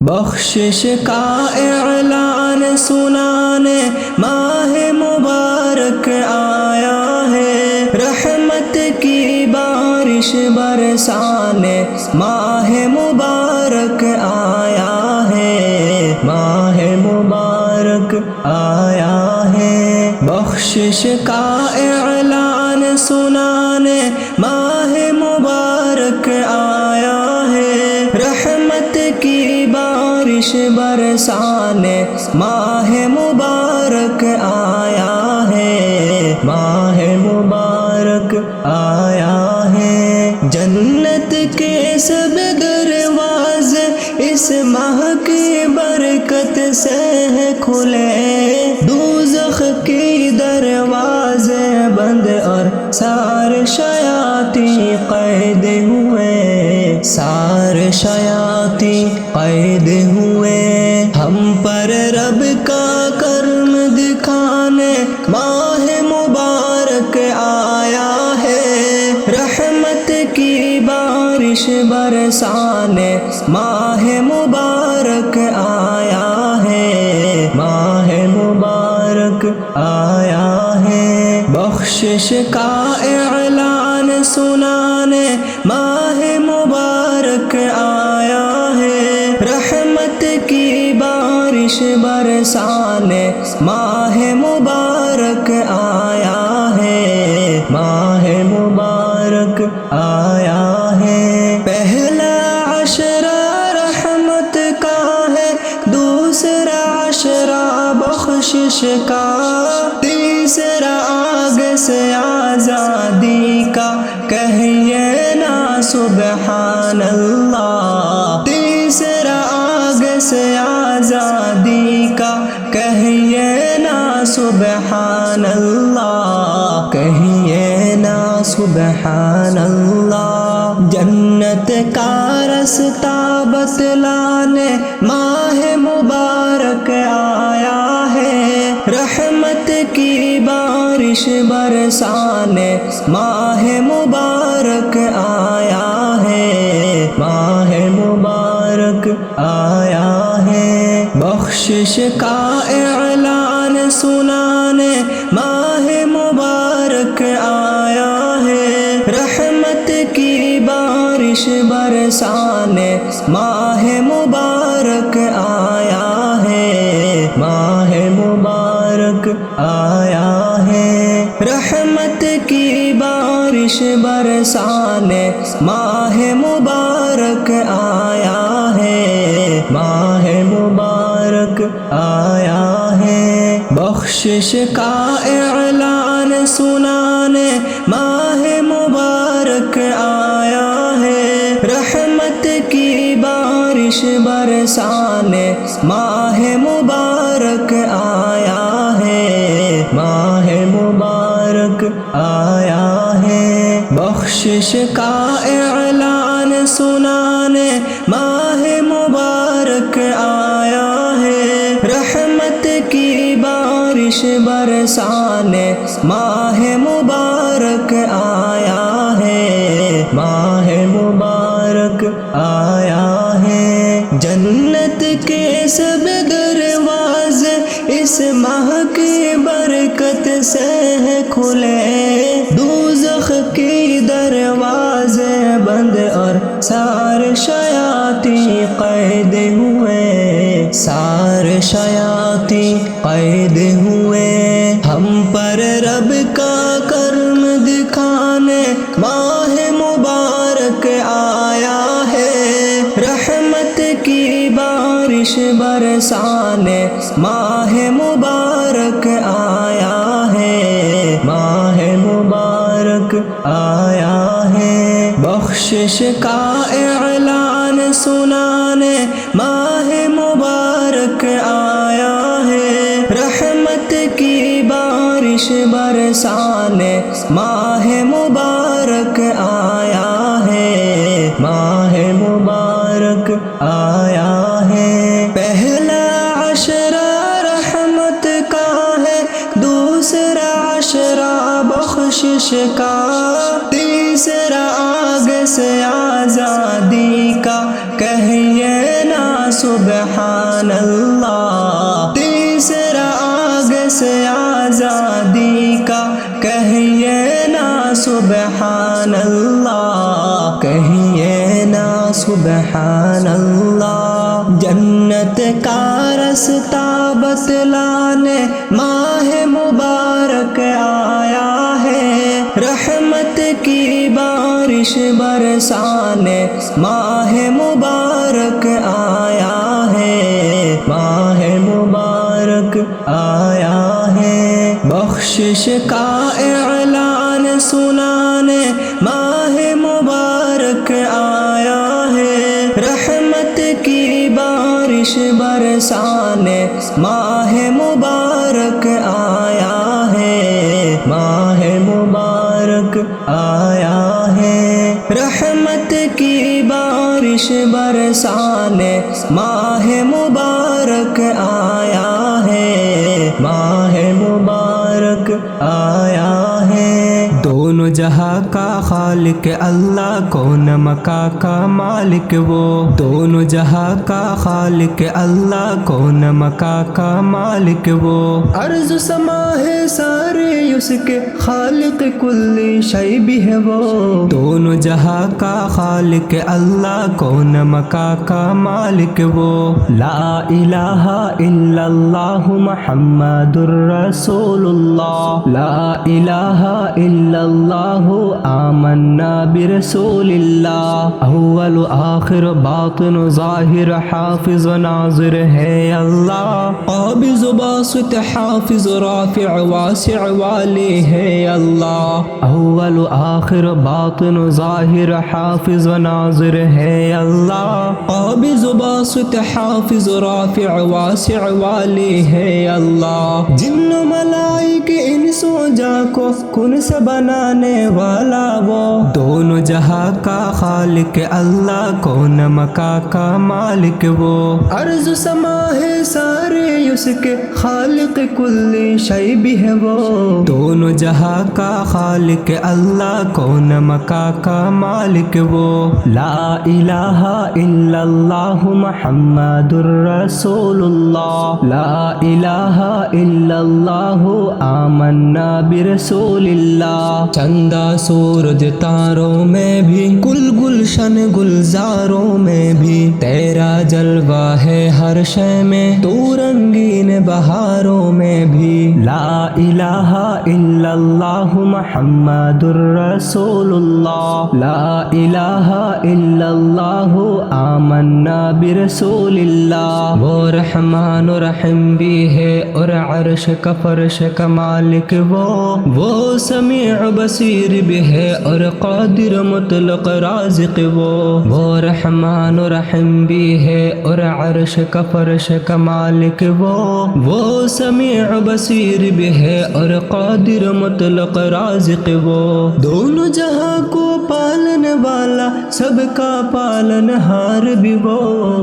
بخشش کا اعلان سنانے ماہ مبارک آیا ہے، رحمت کی بارش برسانے ماہ مبارک آیا ہے، ماہ مبارک آیا ہے۔ بخشش کا اعلان سنانے ماہ مبارک آیا ہے، رحمت کی بارش برسانے ماہ مبارک آیا ہے، ماہ مبارک آیا ہے۔ جنت کے سب دروازے اس ماہ کی برکت سے ہیں کھلے، دوزخ کی دروازے بند اور سارے شیاطین قید ہوئے، سارے شیاطین قید ہوئے۔ ہم پر رب کا کرم دکھانے ماہ مبارک آیا ہے، رحمت کی بارش برسانے ماہ مبارک آیا ہے، ماہ مبارک آیا ہے۔ بخشش کا اعلان سنانے ماہ مبارک آیا ہے، رحمت کی بارش برسانے ماہ مبارک آیا ہے، ماہ مبارک آیا ہے۔ پہلا عشرہ رحمت کا ہے، دوسرا عشرہ بخشش کا، تیسرا آگ سے آزادی کا، کہیے نا سبحان اللہ۔ تیسرا آگ سے آزادی کا، کہیے نا سبحان اللہ، کہیے نا سبحان اللہ۔ جنت کا رستہ بتلانے ماہ مبارک آیا ہے، رحمت کی بارش برسانے ماہ مبارک آیا ہے، ماہ مبارک آیا ہے۔ بخشش کا اعلان سنانے ماہ مبارک آیا ہے، رحمت کی بارش برسانے ماہ مبارک آیا ہے، ماہ مبارک آیا ہے۔ رحمت کی بارش برسانے ماہ مبارک آیا ہے، ماہ مبارک آیا ہے۔ بخشش کا اعلان سنانے ماہ مبارک آیا ہے، رحمت کی بارش برسانے ماہ مبارک آیا ہے، ماہ مبارک آیا ہے۔ بخشش کا اعلان سنانے ماہ مبارک آیا ہے، رحمت کی بارش برسانے ماہ مبارک آیا ہے، ماہ مبارک آیا ہے۔ جنت کے سب دروازے اس ماہ کی برکت سے ہیں کھلے، دوزخ کی دروازے بند اور سارے شیاطین قید ہوئے، سارے شیاطین قید ہوئے۔ ہم پر رب کا کرم دکھانے ماہ مبارک آیا ہے، رحمت کی بارش برسانے ماہ مبارک آیا ہے، ماہ مبارک آیا ہے۔ بخشش کا اعلان سنانے ماہ مبارک آیا ہے، رحمت کی بارش برسانے ماہ مبارک آیا ہے، ماہ مبارک آیا ہے۔ پہلا عشرہ رحمت کا ہے، دوسرا عشرہ بخشش کا، تیسرا آگ سے آزادی کا، کہیے نا سبحان سبحان اللہ، تیسرا آگ سے آزادی کا کہیے نا سبحان اللہ، کہیے نا سبحان اللہ۔ جنت کا رستہ بتلانے ماہ مبارک آیا ہے، رحمت کی بارش برسانے ماہ مبارک آیا ہے، ماہ مبارک آیا ہے۔ بخشش کا اعلان سنانے ماہ مبارک آیا ہے، رحمت کی بارش برسانے ماہ مبارک آیا ہے، ماہ مبارک آیا ہے، رحمت کی بارش برسانے ماہ مبارک آیا ہے، ماہ مبارک آیا ہے۔ دونوں جہاں کا خالق اللہ، کون مکا کا مالک وہ، دونوں جہاں کا خالق اللہ، کون مکا کا مالک وہ، ارض سما ہے سارے اس کے خالق کل شے بھی ہے وہ، دونوں جہاں کا خالق اللہ، کون مکا کا مالک وہ، لا الہ الا اللہ محمد الرسول اللہ، لا الہ الا اللہ آمنا برسول اللہ، اول آخر باطن ظاہر حافظ ناظر ہے اللہ، قابض باسط حافظ رافع واسع والی ہے اللہ، اول آخر باطن ظاہر حافظ ناظر ہے اللہ، قابض باسط حافظ رافع واسع والی ہے اللہ، جن ملائک انس و جا کو کن سے بنانے والا وہ، دونوں جہاں کا خالق اللہ، کون مکا کا مالک وہ، ارض سما ہے سارے اس کے خالق کل شے بھی ہے وہ، دونوں جہاں کا خالق اللہ، کون مکا کا مالک وہ، لا الہ الا اللہ محمد الرسول اللہ، لا الہ الا اللہ آمنا برسول اللہ، چندہ سورج تاروں میں بھی، گل گلشن گلزاروں میں بھی، تیرا جلوہ ہے ہر شے میں، تو رنگین بہاروں میں بھی، لا الہ الا اللہ محمد الرسول اللہ، لا الہ الا اللہ آمنا برسول اللہ، وہ رحمان و رحیم بھی ہے اور عرش کا فرش کا مالک وہ سمیع بصیر بھی ہے اور قادر مطلق رازق وہ رحمان و رحیم بھی ہے اور عرش کا فرش کا مالک وہ سمیع بصیر بھی ہے اور قادر مطلق رازق وہ، دونوں جہاں کو پالنے والا سب کا پالن ہار بھی وہ،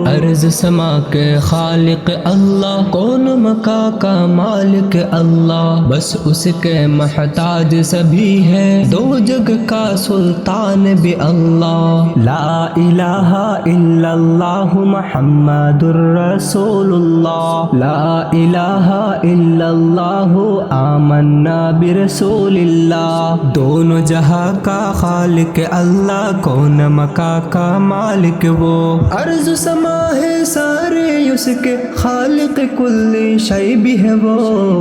ارض سما کے خالق اللہ، کون مکا کا مالک اللہ، بس اس کے محتاج سبھی ہے، دو جگ کا سلطان بھی اللہ، لا الہ الا اللہ محمد الرسول اللہ، لا الہ الا اللہ آمنا برسول اللہ، دونوں جہاں کا خالق اللہ، کون مکا کا مالک وہ، ارض سما ہے سارے اس کے خالق کل شے بھی ہے وہ،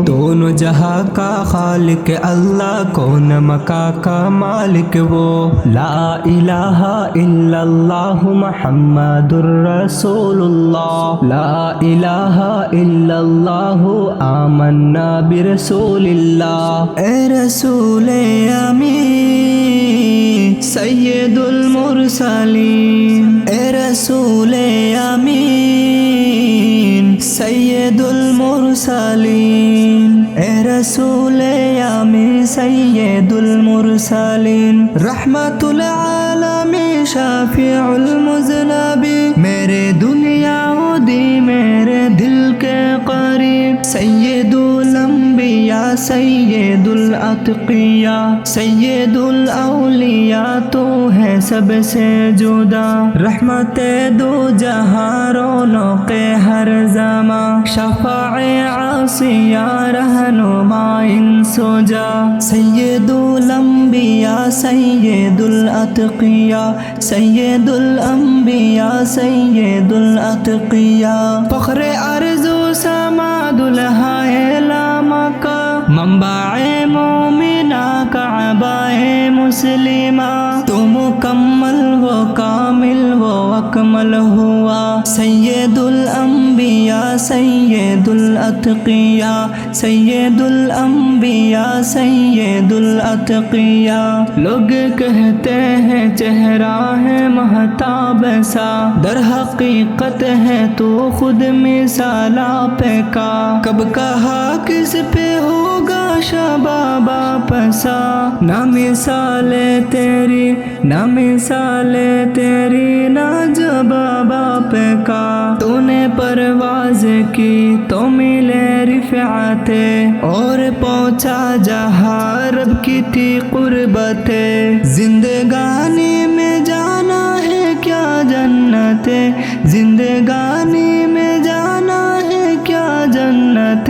دونوں جہاں کا خالق اللہ، کون مکا کا مالک وہ، لا الہ الا اللہ محمد الرسول اللہ، لا الہ الا اللہ آمنا برسول اللہ، اے رسول امین سید المرسلین، اے رسول امین سید المرسلین، اے رسول امین سید المرسلین، رحمت العالمین شافع المذنبین، میرے دنیا و دی میرے دل کے قریب، سید الانبیاء الانبیاء سید الاتقیاء سید الاولیاء تو ہے سب سے جدا رحمت دو جہاں رونق ہر زماں شفاع عاصیہ رہنما ان سجا سید الانبیاء سید الاتقیاء سید الانبیاء سید الاتقیاء فخر ارض و سما دلہائے لاما کا منبع مومنہ کعبہ مسلمہ تو مکمل و کامل و اکمل ہوا سید الانبیاء سید الاتقیاء سید الانبیاء سید الاتقیاء لوگ کہتے ہیں چہرہ ہے مہتاب سا در حقیقت ہے تو خود مثال آپ کا کب کہا کس پہ ہوگا شباب پسا نہ مثال تیری نہ مثال تیری نہ جواب آپ کا تو نے پرواز کی تو ملے رفعت اور پہنچا جہاں رب کی تھی قربت زندگانی میں جانا ہے کیا جنت زندگانی میں جانا ہے کیا جنت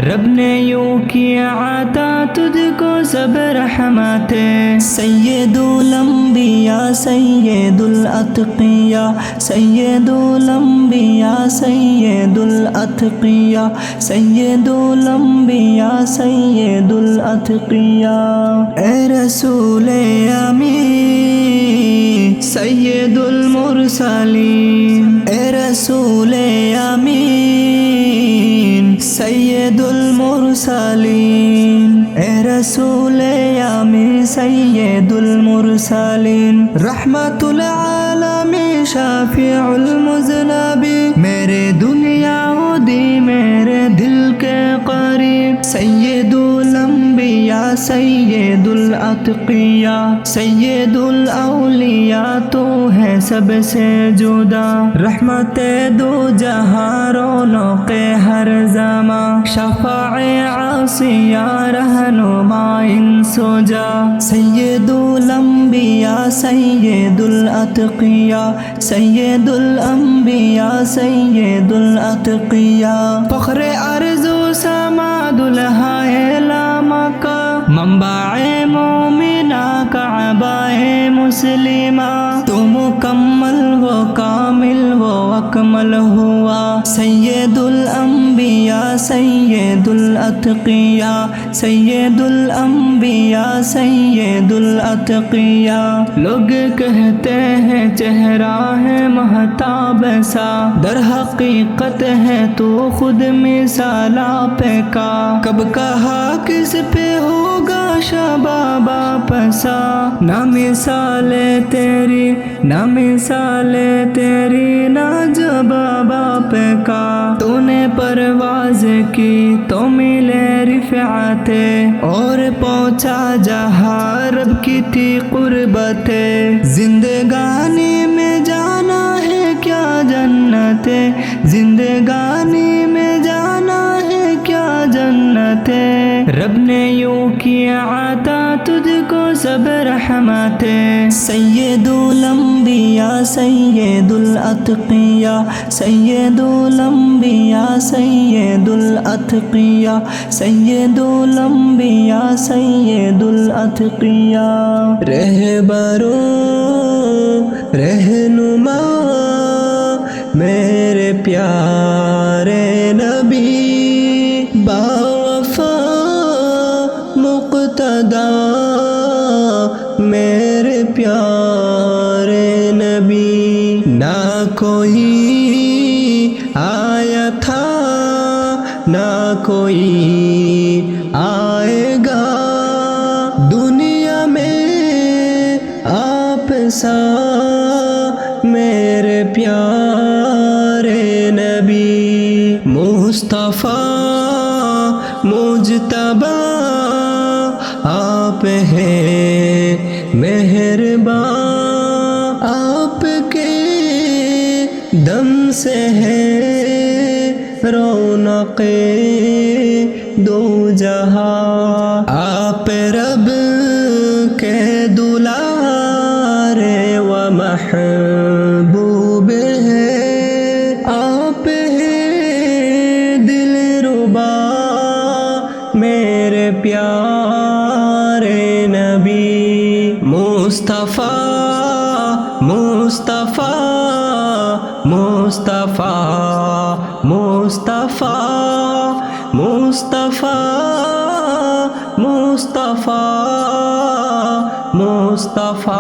رب نے یوں کیا عطا تجھ کو سب رحمت سید الانبیاء سید الاتقیاء سید الانبیاء سید الاتقیاء سید الانبیاء سید الاتقیاء اے رسول امین سید المرسلین اے رسول امین سید المرسلین اے رسول امین سید المرسلین رحمت العالمین شافع المذنبین میرے دنیا و دی میرے دل کے قریب سید الانبیاء سید الاتقیاء سید الاولیاء تو ہے سب سے جدا رحمت دو جہاں رونق ہر زماں شفاع عاصیہ رہنما ان سجا سید الانبیاء سید الاتقیاء سید الانبیاء سید الاتقیاء فخر ارض و سما دلہائے لاما کا منبع مومنہ کعبہ مسلمہ تو مکمل و کامل و اکمل ہوا سید الانبیاء سید الاتقیاء سید الانبیاء سید الاتقیاء لوگ کہتے ہیں چہرہ ہے مہتاب سا در حقیقت ہے تو خود مثال آپ کا کب کہا کس پہ ہوگا شباب پسا نہ مثال تیری نہ مثال تیری نہ جواب آپ کا تو نے پرواز کی تو ملے رفعت اور پہنچا جہاں رب کی تھی قربت زندگانی میں جانا ہے کیا جنت زندگانی میں جانا ہے کیا جنت رب نے یوں کیا عطا تجھ کو سب رحمت سید الانبیاء سید الاتقیاء سید الانبیاء سید الاتقیاء سید الانبیاء سید الاتقیاء رہبرو رہنما میرے پیارے نبی باوفا مقتدا میرے پیارے نبی نہ کوئی آیا تھا نہ کوئی آئے گا دنیا میں آپ سا میرے پیارے نبی مصطفیٰ مجتبی آپ ہیں مہربان آپ کے دم سے ہے رونق دو جہاں آپ رب کے دلارے و محبوب ہیں آپ ہیں دل ربا میرے پیارے نبی مصطفیٰ مصطفیٰ مصطفیٰ مصطفیٰ مصطفیٰ مصطفیٰ مصطفیٰ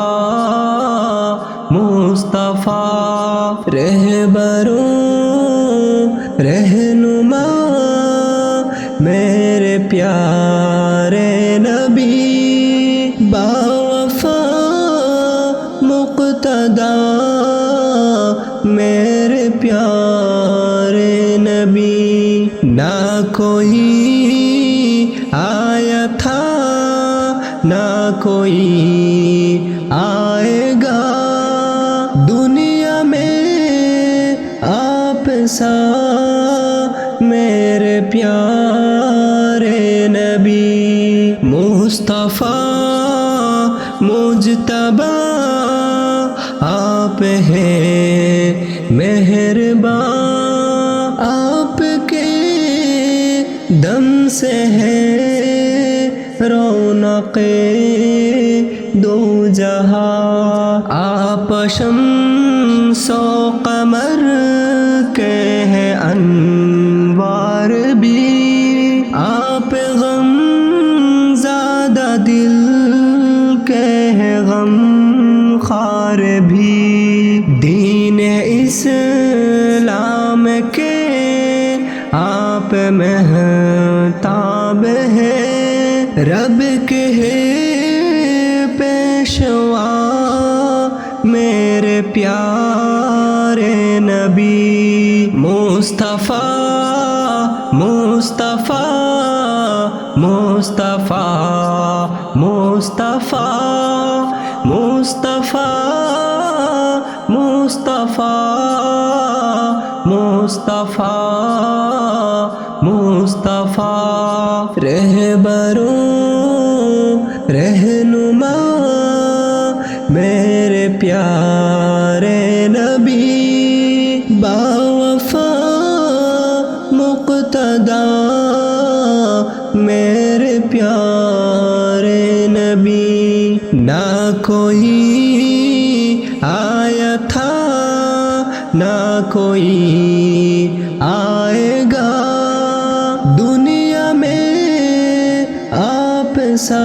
مصطفیٰ رہبروں رہنما میرے پیارے نبی باوفا مقتدا میرے پیارے نبی نہ کوئی آیا تھا نہ کوئی آئے گا دنیا میں آپ سا میرے پیارے نبی مصطفیٰ مجتبی آپ ہیں مہربان آپ کے دم سے ہے رونق دو جہاں آپ شمس و قمر کے ہیں انوار بھی آپ غم زادہ دل کے ہیں غم خار بھی دین اسلام کے آپ مہتاب ہیں رب کے پیشوا میرے پیارے نبی مصطفیٰ مصطفیٰ مصطفیٰ مصطفیٰ مصطفیٰ مصطفیٰ مصطفیٰ مصطفیٰ رہبروں رہنما میرے پیارے نبی باوفا مقتدا میرے پیارے نبی نہ کوئی آیا تھا نہ کوئی آئے گا دنیا میں آپ سا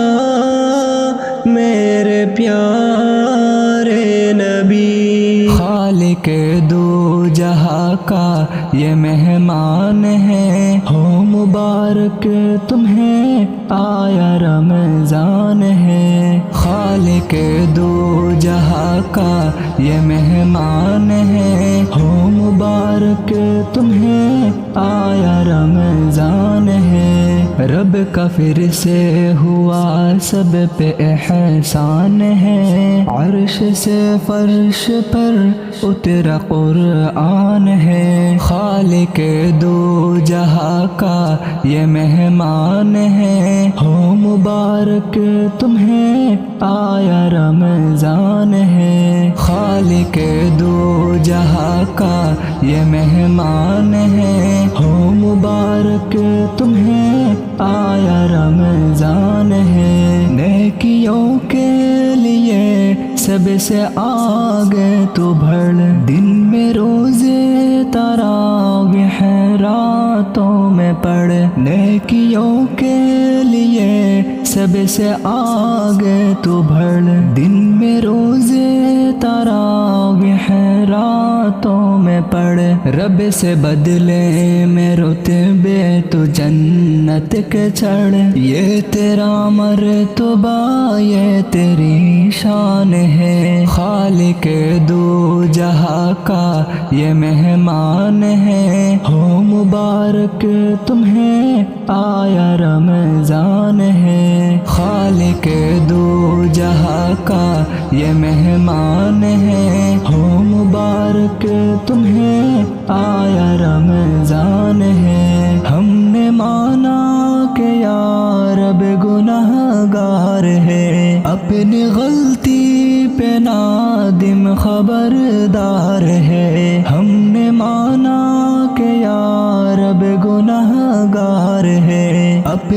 میرے پیارے نبی خالق دو جہاں کا یہ مہمان ہے ہو مبارک تمہیں آیا رمضان ہے خالق دو جہاں کا یہ مہمان ہے ہو مبارک تمہیں آیا رمضان ہے رب کا پھر سے ہوا سب پہ احسان ہے عرش سے فرش پر اترا قرآن ہے خالق دو جہاں کا یہ مہمان ہے ہو مبارک تمہیں آیا رمضان ہے خالق دو جہاں کا یہ مہمان ہے ہو مبارک تمہیں آیا رمضان ہے نیکیوں کے لیے سب سے آگے تو بڑھ دن میں روزے تراویح راتوں میں پڑھ نیکیوں کے لیے سب سے آگے تو بڑھ دن میں روزے تراویح راتوں میں پڑھ رب سے بدلے میں رتبے تو جنت کے چڑھ یہ تیرا مرتبہ یہ تیری شان ہے خالق دو جہاں کا یہ مہمان ہے ہو مبارک تمہیں آیا رمضان ہے خالق دو جہاں کا یہ مہمان ہے ہو مبارک تمہیں آیا رمضان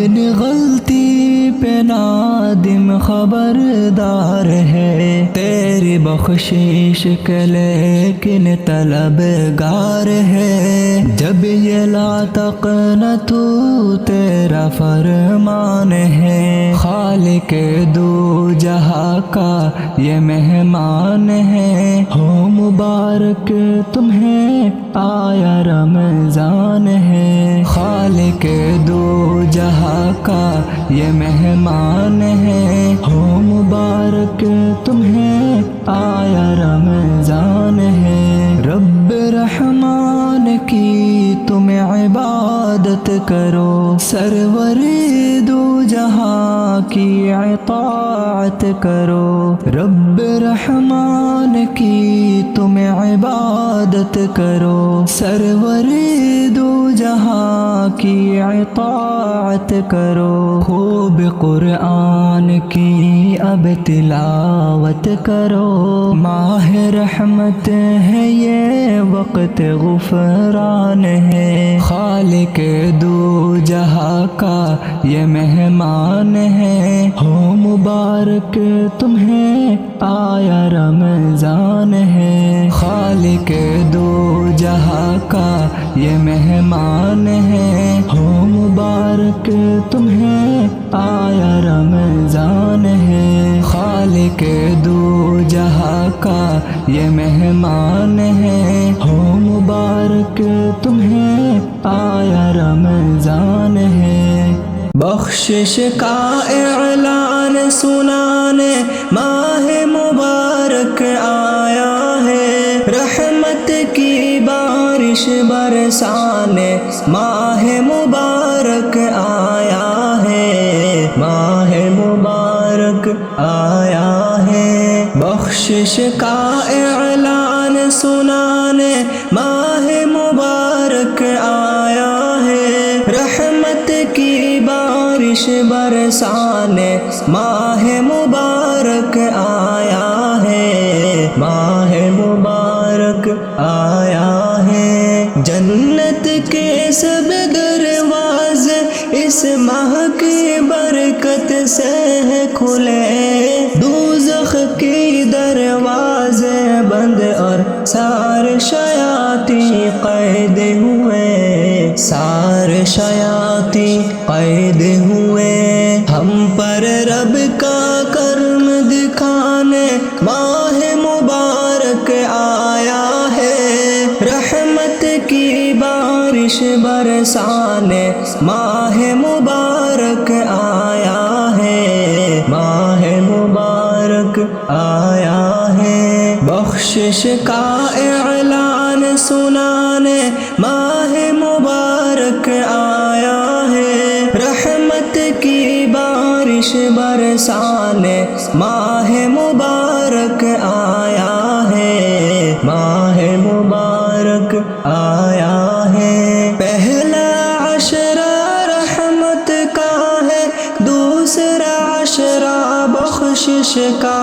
اپنی غلطی پہ نادم خبردار ہے، تیری بخشش کے لیکن طلبگار ہے، جب یہ لا تقنطو تیرا فرمان ہے، خالق دو جہاں کا یہ مہمان ہے، ہو مبارک تمہیں آیا رمضان ہے، خالق دو جہاں کا یہ مہمان ہے، ہو مبارک تمہیں آیا رمضان ہے، رب رحمان کی تم عبادت کرو، سرور دو جہاں کی اطاعت کرو، رب رحمان کی تم عبادت کرو، سرور دو جہاں کی اطاعت کرو، خوب قرآن کی اب تلاوت کرو، ماہ رحمت ہے یہ وقت غفران ہے، خالق دو جہاں کا یہ مہمان ہے، ہو مبارک تمہیں آیا رمضان ہے، خالق دو جہاں کا یہ مہمان ہے، ہو مبارک تمہیں آیا رمضان ہے، خالق دو جہاں کا یہ مہمان ہے، ہو مبارک تمہیں آیا رمضان ہے، بخشش کا اعلان سنانے ماہ مبارک آیا ہے، رحمت کی بارش برسانے ماہ مبارک آیا ہے، ماہ مبارک آیا ہے، بخشش کا اعلان سنانے ماہ مبارک آیا ہے، رحمت کی بارش برسانے ماہ مبارک آیا ہے، ماہ مبارک آیا ہے، جنت کے سب دروازے اس ماہ کی برکت سے ہے کھلے، دوزخ کی دروازے بند اور سارے شیاطین قید ہوئے، سارے شیاطین قید ہوئے، ہم پر رب کا کرم دکھانے ماہ مبارک آیا ہے، رحمت کی بارش برسانے ماہ مبارک آیا ہے، ماہ مبارک آیا ہے، بخشش کا اعلان سنانے ماہ مبارک آیا ہے، رحمت کی بارش برسانے ماہ مبارک آیا ہے، ماہ مبارک آیا ہے، پہلا عشرہ رحمت کا ہے، دوسرا عشرہ بخشش کا،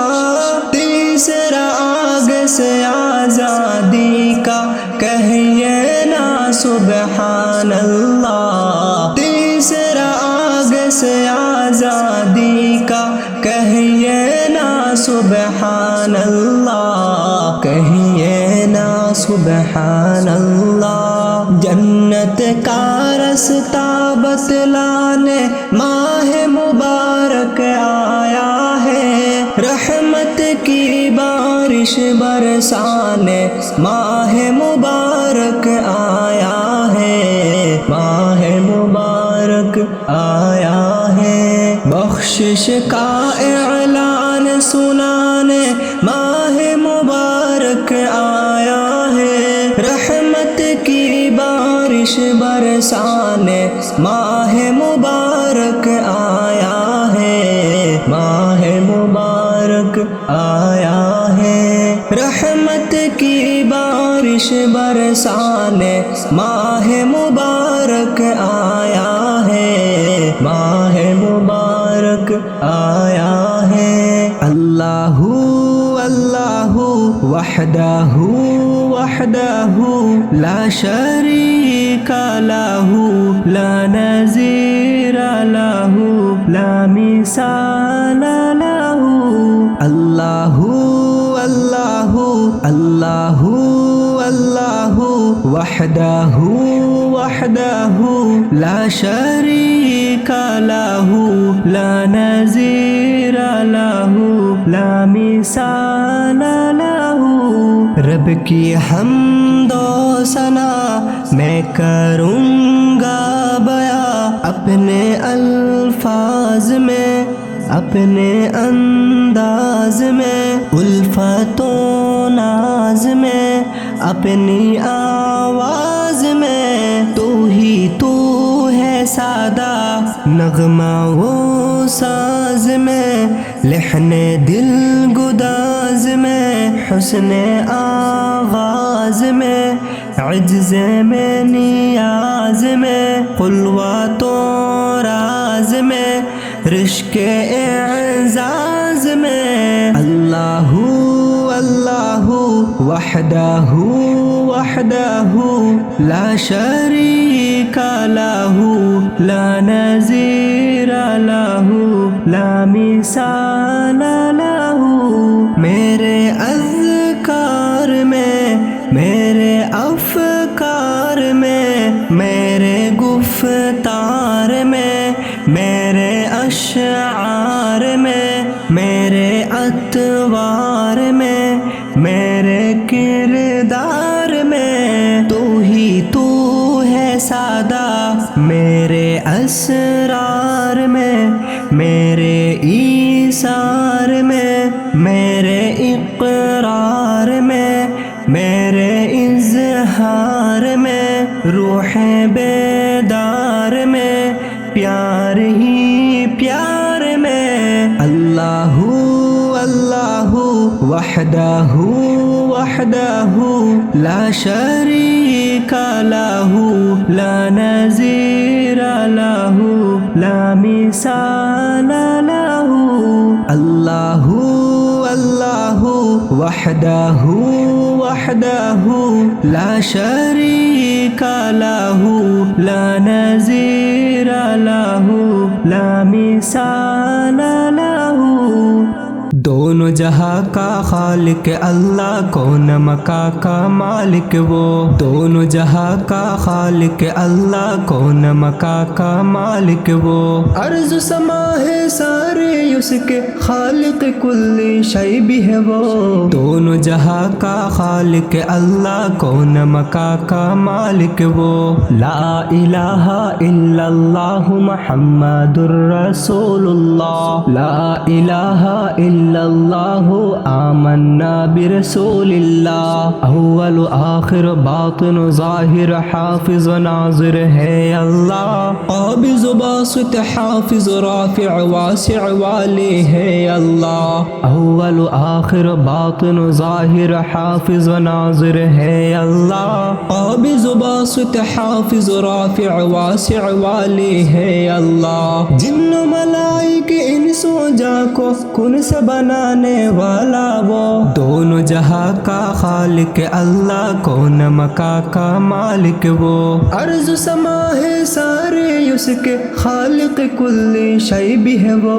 تیسرا آگ سے آزادی کا، کہیے نا سبحان اللہ، تیسرا آگ سے آزادی کا، کہیے نا سبحان اللہ، کہیے نا سبحان اللہ، جنت کا رستہ بتلانے ماہ مبارک آیا ہے، رحمت کی بارش برسانے ماہ مبارک آیا ہے، ماہ مبارک آیا ہے، بخشش کا اعلان سنانے ماہ مبارک آیا ہے، رحمت کی بارش برسانے ماہ مبارک آیا ہے، ماہ مبارک آیا ہے، رحمت کی بارش برسانے ماہ مبارک آیا ہے، ماہ مبارک آیا ہے، اللہ اللہ وحدہ وحدہ لا شریک لہ لا نظیر لہ مثال له اللہ اللہ اللہ اللہ وحدہ وحدہ لا شریک لہ لا نظیر لہ لا مثال لہ رب کی حمد و ثنا میں کروں گا بیاں اپنے الفاظ میں اپنے انداز میں الفت و ناز میں اپنی آواز میں تو ہی تو ہے سادہ نغمہ و ساز میں لحن دل گداز میں حسن آغاز میں عجز میں نیاز میں قلوت و راز میں رشک اعزاز میں اللہ اللہ وحدہ وحدہ لا شریک لہ لا نظیر لہ لا مثال لہ میرے اذکار میں میرے افکار میں میرے گفتار میں میرے اشعار میں میرے اطوار میں میرے کردار میں تو ہی تو ہے سادہ میرے اسرار میں میرے ایثار میں میرے اقرار میں میرے اظہار میں روح بیدار میں پیار ہی پیار میں اللہ اللہ وحدہ وحدہ لا شریک لہ لا نظیر لہ لا مثال لہ اللہ اللہ وحدہ وحدہ لا شریک لہ لا نظیر لہ لا مثال لہ دونوں جہاں کا خالق اللہ کون مکا کا مالک وہ دونوں جہاں کا خالق اللہ کون مکا کا مالک وہ ارض سما ہے سارے اس کے خالق کل شے بھی ہے وہ دونوں جہاں کا خالق اللہ کون مکا کا مالک وہ لا الہ الا اللہ محمد الرسول اللہ لا الہ الا اللہ آمنا برسول اللہ اول آخر باطن ظاہر حافظ ناظر ہے اللہ قابض باسط حافظ رافع واسع والی ہے اللہ اول آخر باطن ظاہر حافظ ناظر ہے اللہ قابض باسط حافظ رافع واسع والی ہے اللہ جن ملائک انس و جا کو کن سے بنانے والا وہ دونوں جہاں کا خالق اللہ کون مکا کا مالک وہ ارض سما ہے سارے اس کے خالق کل شے بھی ہے وہ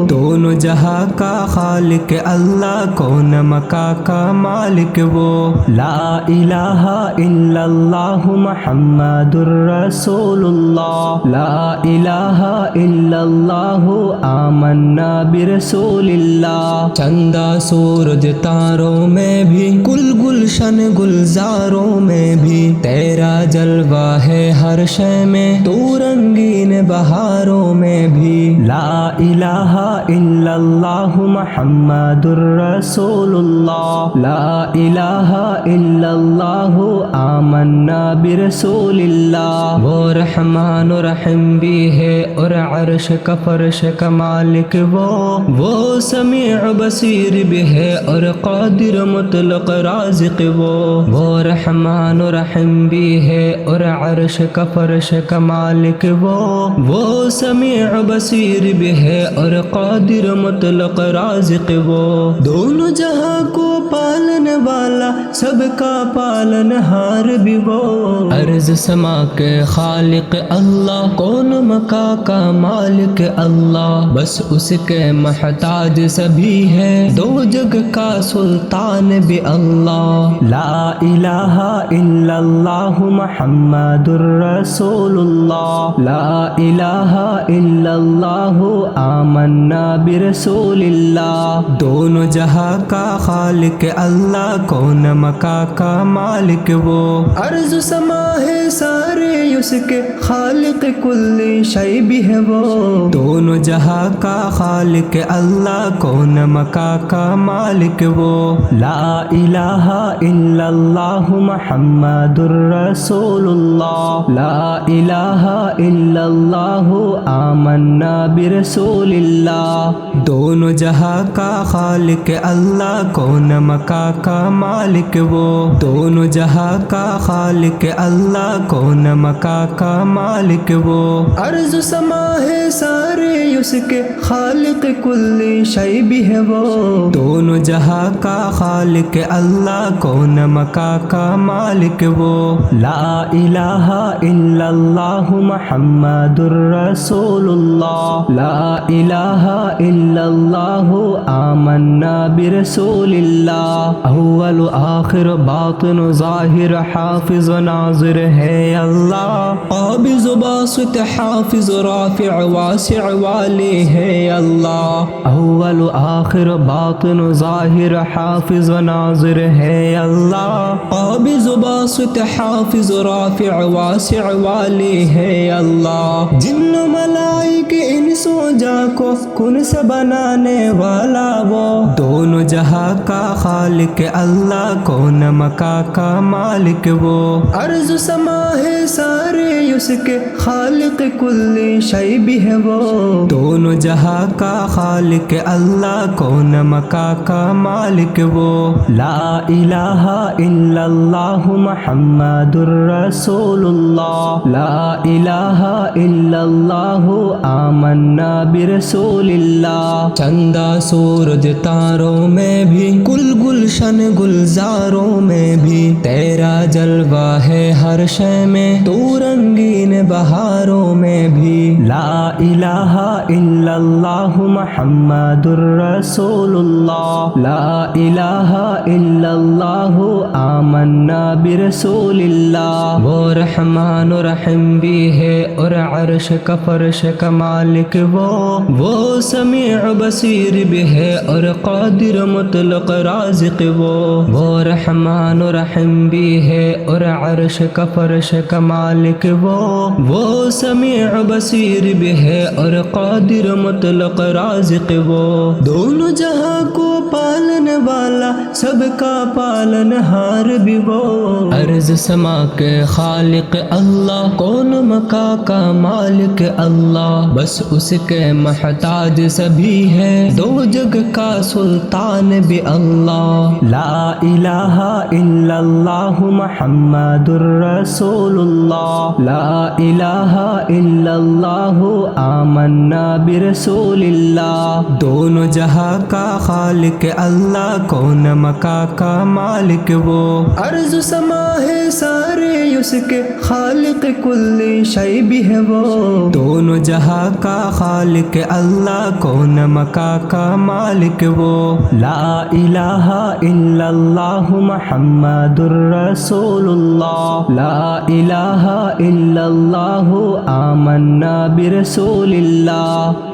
دونوں جہاں کا خالق اللہ کون مکا کا مالک وہ لا الہ الا اللہ محمد الرسول اللہ لا الہ الا اللہ آمنا برسول اللہ چندہ سورج تاروں میں بھی گل گلشن گلزاروں میں بھی تیرا جلوہ ہے ہر شے میں تو رنگین بہاروں میں بھی لا الہ الا اللہ محمد الرسول اللہ لا الہ الا اللہ آمنا برسول اللہ وہ رحمان و رحیم بھی ہے اور عرش کا فرش کا مالک وہ سمیع بصیر بھی ہے اور قادر مطلق رازق وہ رحمان و رحیم بھی ہے اور عرش کا فرش کا مالک وہ سمیع بصیر بھی ہے اور قادر مطلق رازق وہ دونوں جہاں کو پالنے پالنے والا سب کا پالن ہار بھی وہ، ارض سما کے خالق اللہ، کون مکا کا مالک اللہ، بس اس کے محتاج سبھی ہے، دو جگ کا سلطان بھی اللہ، لا الہ الا اللہ محمد الرسول اللہ، لا الہ الا اللہ آمنا برسول اللہ، دونوں جہاں کا خالق اللہ، کون مکا کا مالک وہ، ارض سما ہے سارے اس کے خالق کل شے بھی ہے وہ، دونوں جہاں کا خالق اللہ، کون مکا کا مالک وہ، لا الہ الا اللہ محمد الرسول اللہ، لا الہ الا اللہ آمنا برسول اللہ، دونوں جہاں کا خالق اللہ، کون مکا کا مالک وہ، دونوں جہاں کا خالق اللہ، کون مکا کا مالک وہ، ارض سما ہے سارے اس کے خالق کل شے بھی ہے وہ، دونوں جہاں کا خالق اللہ، کون مکا کا مالک وہ، لا الہ الا اللہ محمد الرسول اللہ، لا الہ الا اللہ آمنا برسول اللہ، اول آخر باطن ظاہر حافظ و ناظر ہے اللہ، قابض و باسط حافظ رافع واسع والی ہے اللہ، اول آخر باطن ظاہر حافظ و ناظر ہے اللہ، قابض و باسط حافظ رافع واسع والی ہے اللہ، جن و ملائک انس و جا کو کن سے بنانے والا وہ، دونوں جہاں کا خالق اللہ، کون مکا کا مالک وہ، ارض سما ہے سارے اس کے خالق کل شے بھی ہے وہ، دونوں جہاں کا خالق اللہ، کون مکا کا مالک وہ، لا الہ الا اللہ محمد الرسول اللہ، لا الہ الا اللہ آمنا برسول اللہ، چندہ سورج تاروں میں بھی، گل گلشن گلزاروں میں بھی، تیرا جلوہ ہے ہر شے میں، تو رنگین بہاروں میں بھی، لا الہ الا اللہ محمد الرسول اللہ، لا الہ الا اللہ آمنا برسول اللہ، وہ رحمان و رحیم بھی ہے اور عرش کا فرش کا مالک وہ سمیع بصیر بھی ہے اور قادر مطلق رازق وہ رحمان و رحیم بھی ہے اور عرش کا فرش کا مالک وہ سمیع بصیر بھی ہے اور قادر مطلق رازق وہ، دونوں جہاں کو پالنے والا سب کا پالن ہار بھی وہ، ارض سما کے خالق اللہ، کون مکا کا مالک اللہ، بس اس کے محتاج سبھی ہے، دو جگ کا سلطان بھی اللہ، لا الہ الا اللہ محمد الرسول اللہ، لا الہ الا اللہ آمنا برسول اللہ، دونوں جہاں کا خالق اللہ، کون مکا کا مالک وہ، ارض سما ہے سارے اس کے خالق کل شے بھی ہے وہ، دونوں جہاں کا خالق اللہ، کون مکا کا مالک وہ، لا الہ الا اللہ محمد الرسول اللہ، لا الہ الا اللہ آمنا برسول اللہ۔